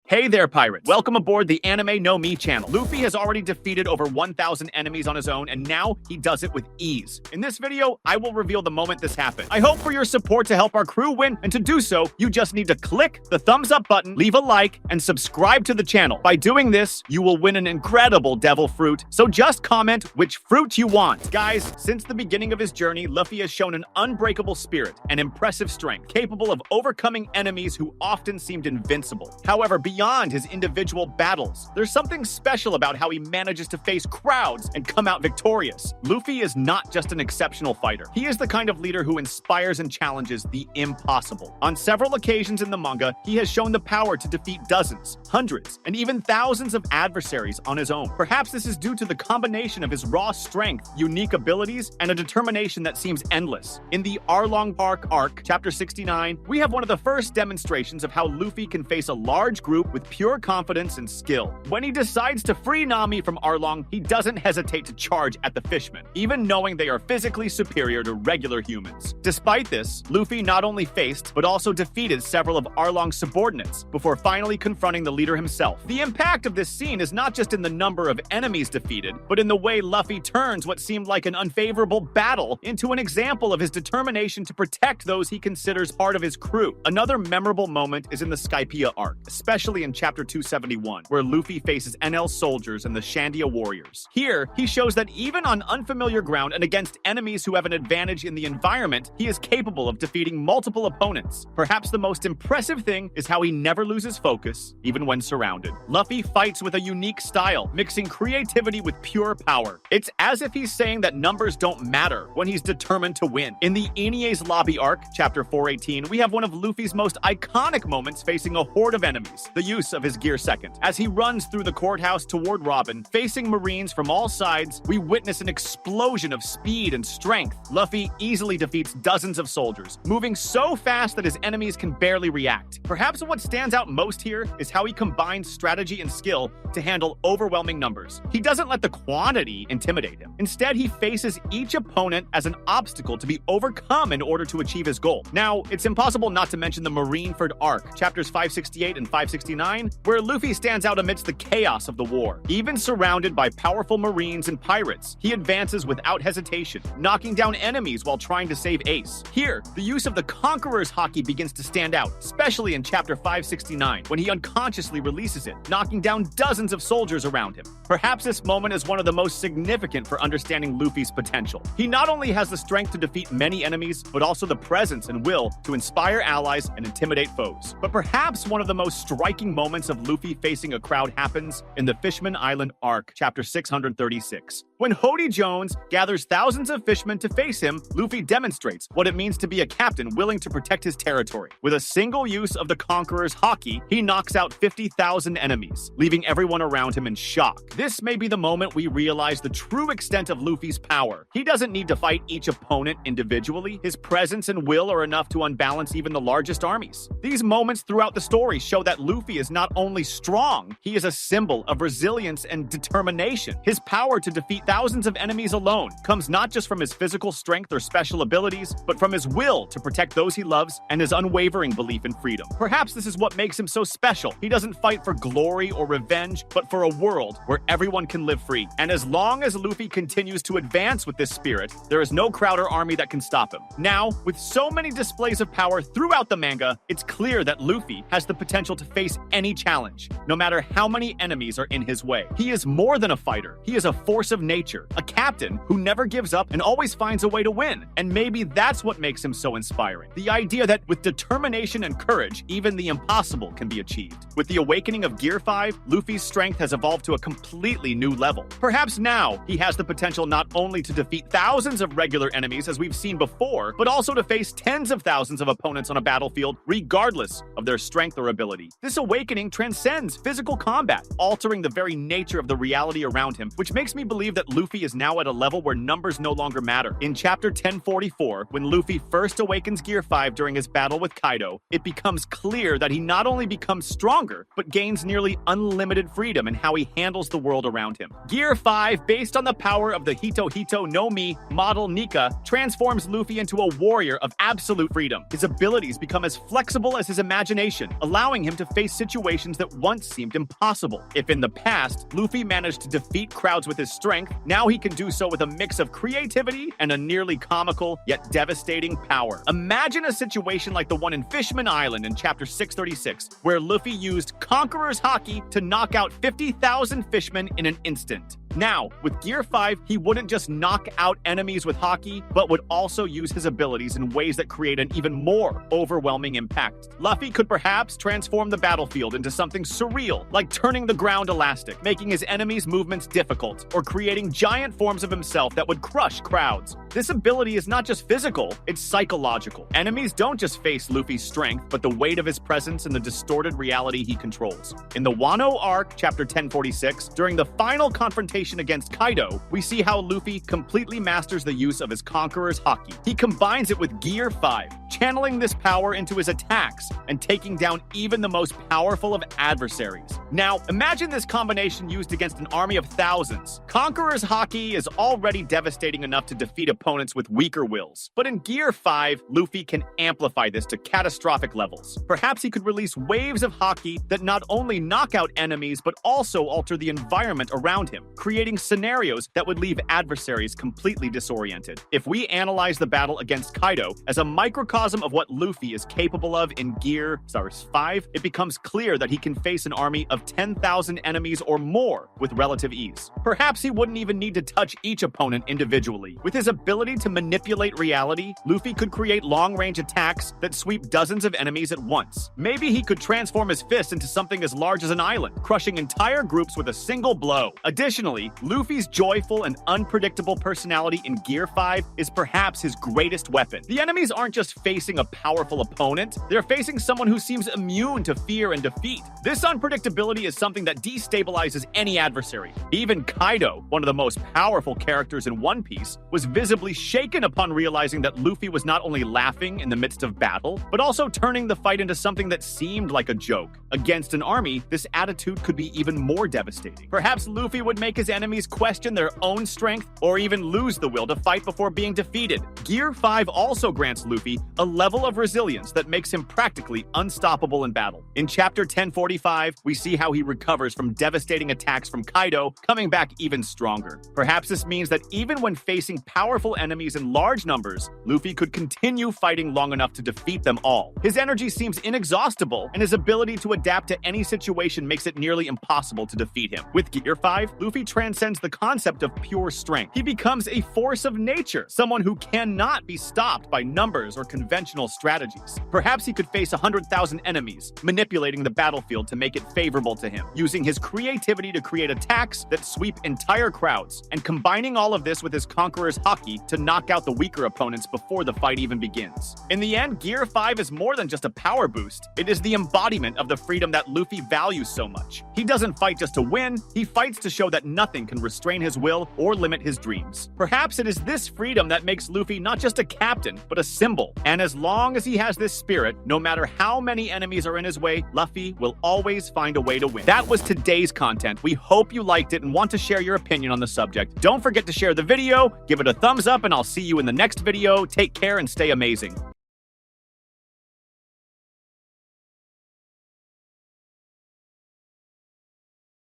Hey there, pirates! Welcome aboard the Anime No Me channel. Luffy has already defeated over 1,000 enemies on his own, and now he does it with ease. In this video, I will reveal the moment this happened. I hope for your support to help our crew win, and to do so, you just need to click the thumbs up button, leave a like, and subscribe to the channel. By doing this, you will win an incredible devil fruit, so just comment which fruit you want. Guys, since the beginning of his journey, Luffy has shown an unbreakable spirit and impressive strength, capable of overcoming enemies who often seemed invincible. However, beyond his individual battles, there's something special about how he manages to face crowds and come out victorious. Luffy is not just an exceptional fighter. He is the kind of leader who inspires and challenges the impossible. On several occasions in the manga, he has shown the power to defeat dozens, hundreds, and even thousands of adversaries on his own. Perhaps this is due to the combination of his raw strength, unique abilities, and a determination that seems endless. In the Arlong Park arc, chapter 69, we have one of the first demonstrations of how Luffy can face a large group with pure confidence and skill. When he decides to free Nami from Arlong, he doesn't hesitate to charge at the Fishmen, even knowing they are physically superior to regular humans. Despite this, Luffy not only faced, but also defeated several of Arlong's subordinates, before finally confronting the leader himself. The impact of this scene is not just in the number of enemies defeated, but in the way Luffy turns what seemed like an unfavorable battle into an example of his determination to protect those he considers part of his crew. Another memorable moment is in the Skypiea arc, especially in chapter 271, where Luffy faces NL soldiers and the Shandia warriors. Here, he shows that even on unfamiliar ground and against enemies who have an advantage in the environment, he is capable of defeating multiple opponents. Perhaps the most impressive thing is how he never loses focus, even when surrounded. Luffy fights with a unique style, mixing creativity with pure power. It's as if he's saying that numbers don't matter when he's determined to win. In the Enies lobby arc, chapter 418, we have one of Luffy's most iconic moments facing a horde of enemies, the use of his gear second. As he runs through the courthouse toward Robin, facing Marines from all sides, we witness an explosion of speed and strength. Luffy easily defeats dozens of soldiers, moving so fast that his enemies can barely react. Perhaps what stands out most here is how he combines strategy and skill to handle overwhelming numbers. He doesn't let the quantity intimidate him. Instead, he faces each opponent as an obstacle to be overcome in order to achieve his goal. Now, it's impossible not to mention the Marineford arc, chapters 568 and 569, where Luffy stands out amidst the chaos of the war. Even surrounded by powerful Marines and pirates, he advances without hesitation, knocking down enemies while trying to save Ace. Here, the use of the Conqueror's Haki begins to stand out, especially in chapter 569, when he unconsciously releases it, knocking down dozens of soldiers around him. Perhaps this moment is one of the most significant for understanding Luffy's potential. He not only has the strength to defeat many enemies, but also the presence and will to inspire allies and intimidate foes. But perhaps one of the most striking moments of Luffy facing a crowd happens in the Fishman Island arc, chapter 636. When Hody Jones gathers thousands of fishmen to face him, Luffy demonstrates what it means to be a captain willing to protect his territory. With a single use of the Conqueror's Haki, he knocks out 50,000 enemies, leaving everyone around him in shock. This may be the moment we realize the true extent of Luffy's power. He doesn't need to fight each opponent individually. His presence and will are enough to unbalance even the largest armies. These moments throughout the story show that Luffy is not only strong, he is a symbol of resilience and determination. His power to defeat thousands of enemies alone comes not just from his physical strength or special abilities, but from his will to protect those he loves and his unwavering belief in freedom. Perhaps this is what makes him so special. He doesn't fight for glory or revenge, but for a world where everyone can live free. And as long as Luffy continues to advance with this spirit, there is no crowd or army that can stop him. Now, with so many displays of power throughout the manga, it's clear that Luffy has the potential to face any challenge, no matter how many enemies are in his way. He is more than a fighter. He is a force of nature, a captain who never gives up and always finds a way to win. And maybe that's what makes him so inspiring. The idea that with determination and courage, even the impossible can be achieved. With the awakening of Gear 5, Luffy's strength has evolved to a completely new level. Perhaps now he has the potential not only to defeat thousands of regular enemies as we've seen before, but also to face tens of thousands of opponents on a battlefield, regardless of their strength or ability. This awakening transcends physical combat, altering the very nature of the reality around him, which makes me believe that that Luffy is now at a level where numbers no longer matter. In chapter 1044, when Luffy first awakens Gear 5 during his battle with Kaido, it becomes clear that he not only becomes stronger, but gains nearly unlimited freedom in how he handles the world around him. Gear 5, based on the power of the Hito Hito no Mi model Nika, transforms Luffy into a warrior of absolute freedom. His abilities become as flexible as his imagination, allowing him to face situations that once seemed impossible. If in the past, Luffy managed to defeat crowds with his strength, now he can do so with a mix of creativity and a nearly comical yet devastating power. Imagine a situation like the one in Fishman Island in chapter 636, where Luffy used Conqueror's Haki to knock out 50,000 fishmen in an instant. Now, with Gear 5, he wouldn't just knock out enemies with Haki, but would also use his abilities in ways that create an even more overwhelming impact. Luffy could perhaps transform the battlefield into something surreal, like turning the ground elastic, making his enemies' movements difficult, or creating giant forms of himself that would crush crowds. This ability is not just physical, it's psychological. Enemies don't just face Luffy's strength, but the weight of his presence and the distorted reality he controls. In the Wano arc, chapter 1046, during the final confrontation against Kaido, we see how Luffy completely masters the use of his Conqueror's Haki. He combines it with Gear 5, channeling this power into his attacks and taking down even the most powerful of adversaries. Now, imagine this combination used against an army of thousands. Conqueror's Haki is already devastating enough to defeat opponents with weaker wills, but in Gear 5, Luffy can amplify this to catastrophic levels. Perhaps he could release waves of Haki that not only knock out enemies, but also alter the environment around him, creating scenarios that would leave adversaries completely disoriented. If we analyze the battle against Kaido as a microcosm of what Luffy is capable of in Gear 5, it becomes clear that he can face an army of 10,000 enemies or more with relative ease. Perhaps he wouldn't even need to touch each opponent individually. With his ability to manipulate reality, Luffy could create long-range attacks that sweep dozens of enemies at once. Maybe he could transform his fist into something as large as an island, crushing entire groups with a single blow. Additionally, Luffy's joyful and unpredictable personality in Gear 5 is perhaps his greatest weapon. The enemies aren't just facing a powerful opponent, they're facing someone who seems immune to fear and defeat. This unpredictability is something that destabilizes any adversary. Even Kaido, one of the most powerful characters in One Piece, was visibly shaken upon realizing that Luffy was not only laughing in the midst of battle, but also turning the fight into something that seemed like a joke. Against an army, this attitude could be even more devastating. Perhaps Luffy would make his enemies question their own strength or even lose the will to fight before being defeated. Gear 5 also grants Luffy a level of resilience that makes him practically unstoppable in battle. In chapter 1045, we see how he recovers from devastating attacks from Kaido, coming back even stronger. Perhaps this means that even when facing powerful enemies in large numbers, Luffy could continue fighting long enough to defeat them all. His energy seems inexhaustible, and his ability to adapt to any situation makes it nearly impossible to defeat him. With Gear 5, Luffy transcends the concept of pure strength. He becomes a force of nature, someone who cannot be stopped by numbers or conventional strategies. Perhaps he could face 100,000 enemies, manipulating the battlefield to make it favorable to him, using his creativity to create attacks that sweep entire crowds, and combining all of this with his Conqueror's Haki to knock out the weaker opponents before the fight even begins. In the end, Gear 5 is more than just a power boost. It is the embodiment of the freedom that Luffy values so much. He doesn't fight just to win, he fights to show that nothing can restrain his will or limit his dreams. Perhaps it is this freedom that makes Luffy not just a captain, but a symbol. And as long as he has this spirit, no matter how many enemies are in his way, Luffy will always find a way to win. That was today's content. We hope you liked it and want to share your opinion on the subject. Don't forget to share the video, give it a thumbs up, and I'll see you in the next video. Take care and stay amazing.